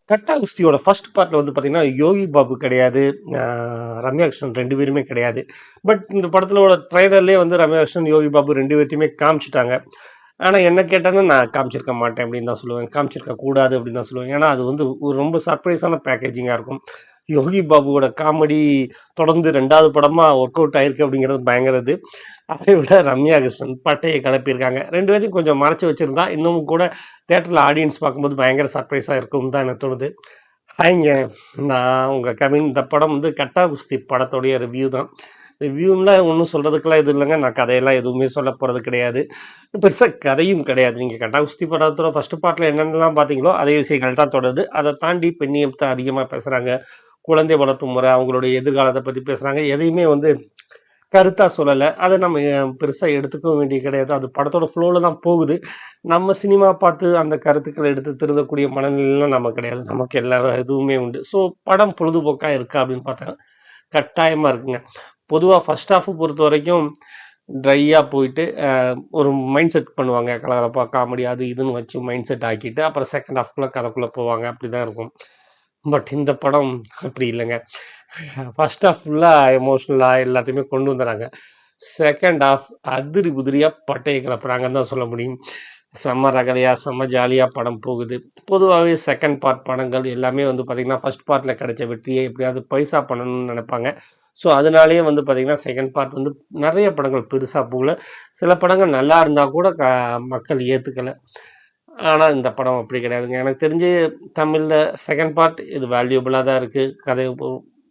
கட்டா குஸ்தியோட first பார்ட்ல வந்து பார்த்தீங்கன்னா, யோகி பாபு கிடையாது. அ ரம்யா கிருஷ்ணன் 2 பேருமே கிடையாது. பட் இந்த படத்திலோட ட்ரெய்லர்லயே வந்து ரம்யா கிருஷ்ணன், யோகி பாபு 2 பேத்தையுமே காமிச்சுட்டாங்க. ஆனா என்ன கேட்டாங்கன்னா, நான் காமிச்சிருக்க மாட்டேன் அப்படின்னு தான் சொல்லுவேன். காமிச்சிருக்க கூடாது அப்படின்னு தான் சொல்லுவேன். ஏன்னா, அது வந்து ஒரு ரொம்ப சர்ப்ரைஸான பேக்கேஜிங்கா இருக்கும். யோகி பாபுவோட காமெடி தொடர்ந்து 2வது படமா ஒர்க் அவுட் ஆயிருக்கு அப்படிங்கிறது பயங்கர இது. அதை விட ரம்யா கிருஷ்ணன் பட்டைய கிளப்பியிருக்காங்க. 2 பேத்தையும் கொஞ்சம் மறைச்சு வச்சிருந்தா, இன்னமும் கூட தியேட்டர்ல ஆடியன்ஸ் பார்க்கும்போது பயங்கர சர்ப்ரைஸா இருக்கும்னு தான் எனக்கு தோணுது. ஹாய்ங்க. நான் உங்க கவின். இந்த படம் வந்து கட்டா குஸ்தி படத்தோடைய ரிவ்யூ தான். ரிவ்யூல ஒண்ணும் சொல்றதுக்கெல்லாம் எதுவும் இல்லங்க. நான் கதையெல்லாம் எதுவுமே சொல்லப் போறது கிடையாது. பெருசா கதையும் கிடையாது. நீங்க கட்டா குஸ்தி படத்தோட ஃபர்ஸ்ட் பார்ட்ல என்னென்னலாம் பார்த்தீங்களோ, அதே விஷயங்கள் தான் தொடருது. அத தாண்டி பெண்ணியத்த அதிகமா பேசுறாங்க. குழந்தை வளர்ப்பு முறை, அவங்களுடைய எதிர்காலத்த பத்தி பேசுறாங்க. எதையுமே வந்து கருத்தா சொல்லல. அத நம்ம பெருசா எடுத்துக்கவும் வேண்டியது கிடையாது. அது படத்தோட ஃப்ளோல தான் போகுது. நம்ம சினிமா பார்த்து அந்த கருத்துக்கள எடுத்து திருந்தக்கூடிய மனநிலைலாம் நமக்கு கிடையாது. நமக்கு எல்லா இதுவுமே உண்டு. ஸோ படம் பொழுதுபோக்கா இருக்கா அப்படின்னு பார்த்தா, கட்டாயமா இருக்குங்க. பொதுவா ஃபர்ஸ்ட் ஹாஃப் பொறுத்தவரைக்கும் ட்ரையா போயிட்டு, ஒரு மைண்ட் செட் பண்ணுவாங்க. கலகலப்பா, காமெடி அது இதுன்னு வச்சு மைண்ட் செட் ஆக்கிட்டு, அப்புறம் செகண்ட் ஹாஃப்குள்ள கதைக்குள்ள போவாங்க. அப்படிதான் இருக்கும். பட் இந்த படம் அப்படி இல்லங்க. ஃபர்ஸ்ட் ஹாஃப் ஃபுல்லா எமோஷனலா எல்லாத்தையுமே கொண்டு வந்துர்றாங்க. செகண்ட் ஹாஃப் அதிரி குதிரியா பட்டைய கிளப்புறாங்கன்னு தான் சொல்ல முடியும். செம்ம ரகளையா, செம்ம ஜாலியா படம் போகுது. பொதுவாவே செகண்ட் பார்ட் படங்கள் எல்லாமே வந்து பார்த்தீங்கன்னா, ஃபர்ஸ்ட் பார்ட்ல கிடைச்ச வெற்றிய எப்படியாவது பைசா பண்ணணும்னு நெனைப்பாங்க. ஸோ, அதனாலேயே வந்து பார்த்தீங்கன்னா, செகண்ட் பார்ட் வந்து நெறைய படங்கள் பெருசா போகல. சில படங்கள் நல்லா இருந்தா கூட மக்கள் ஏத்துக்கல. ஆனா, இந்த படம் அப்படி கிடையாதுங்க. எனக்கு தெரிஞ்சு தமிழ்ல செகண்ட் பார்ட் இது வேல்யூபிளா தான் இருக்கு. கதை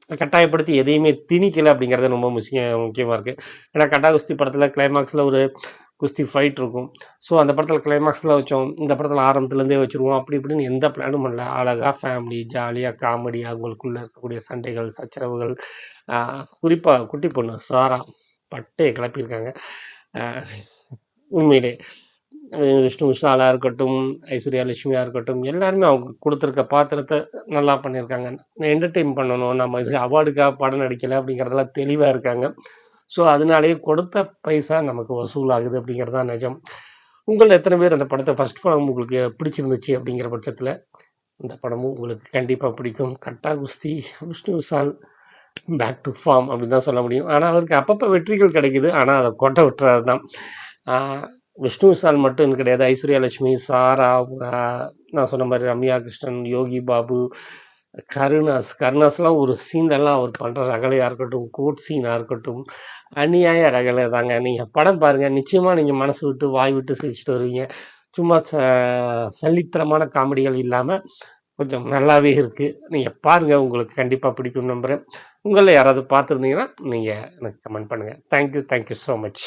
கட்டாயப்படுத்தி எதையுமே திணிக்கல அப்படிங்கிறது ரொம்ப முக்கியமா இருக்கு. ஏன்னா, கட்டா குஸ்தி படத்துல கிளைமாக்ஸ்ல ஒரு குஸ்தி ஃபைட் இருக்கும். ஸோ, அந்த படத்துல கிளைமாக்ஸ்ல வச்சோம். இந்த படத்துல ஆரம்பத்துலேருந்தே வச்சுருவோம். அப்படி இப்படின்னு எந்த பிளானும் பண்ணல. அழகா ஃபேமிலி, ஜாலியா காமெடி அவங்களுக்குள்ள இருக்கக்கூடிய சண்டைகள், சச்சரவுகள், அ குறிப்பா குட்டி பொண்ணு சாரா பட்டைய கிளப்பியிருக்காங்க. அ உண்மையிலே. விஷ்ணு விஷாலா இருக்கட்டும், ஐஸ்வர்யா லட்சுமியா இருக்கட்டும், எல்லாருமே அவங்க குடுத்துருக்க பாத்திரத்த நல்லா பண்ணியிருக்காங்க. என்டர்டெயின் பண்ணணும். நம்ம இது அவார்டுக்காக படம் நடிக்கல அப்படிங்கிறதுல தெளிவா இருக்காங்க. ஸோ, அதனாலேயே கொடுத்த பைசா நமக்கு வசூல் ஆகுது அப்படிங்கிறது தான் நிஜம். உங்கள்ல எத்தன பேர் அந்த படத்த ஃபர்ஸ்ட் படம் உங்களுக்கு பிடிச்சிருந்துச்சு அப்படிங்கிற பட்சத்தில, இந்த படமும் உங்களுக்கு கண்டிப்பா பிடிக்கும். Gatta Kusthi, Vishnu Vishal back to form அப்படின்னு தான் சொல்ல முடியும். ஆனா, அவருக்கு அப்பப்ப வெற்றிகள் கிடைக்குது. ஆனா, அத கொட்ட விட்டுறாரு தான். ஆ விஷ்ணு விஷால் மட்டும் கிடையாது. ஐஸ்வர்யா லட்சுமி, சாரா, அ நான் சொன்ன மாரி ரம்யா கிருஷ்ணன், யோகி பாபு, கருணாஸ்லாம் ஒரு சீன்லலாம் அவர் பண்ற ரகளையா இருக்கட்டும், கோட் சீனா இருக்கட்டும், அநியாய ரகளை தாங்க. நீங்க படம் பாருங்க. நிச்சயமா நீங்க மனசு விட்டு, வாய் விட்டு சிரிச்சுட்டு வருவீங்க. சும்மா சல்லித்தனமான காமெடிகள் இல்லாம, கொஞ்சம் நல்லாவே இருக்கு. நீங்க பாருங்க. உங்களுக்கு கண்டிப்பா பிடிக்கும்னு நம்புறேன். உங்கள்ல யாராவது பார்த்துருந்தீங்கன்னா, நீங்க எனக்கு கமெண்ட் பண்ணுங்க. Thank you so much.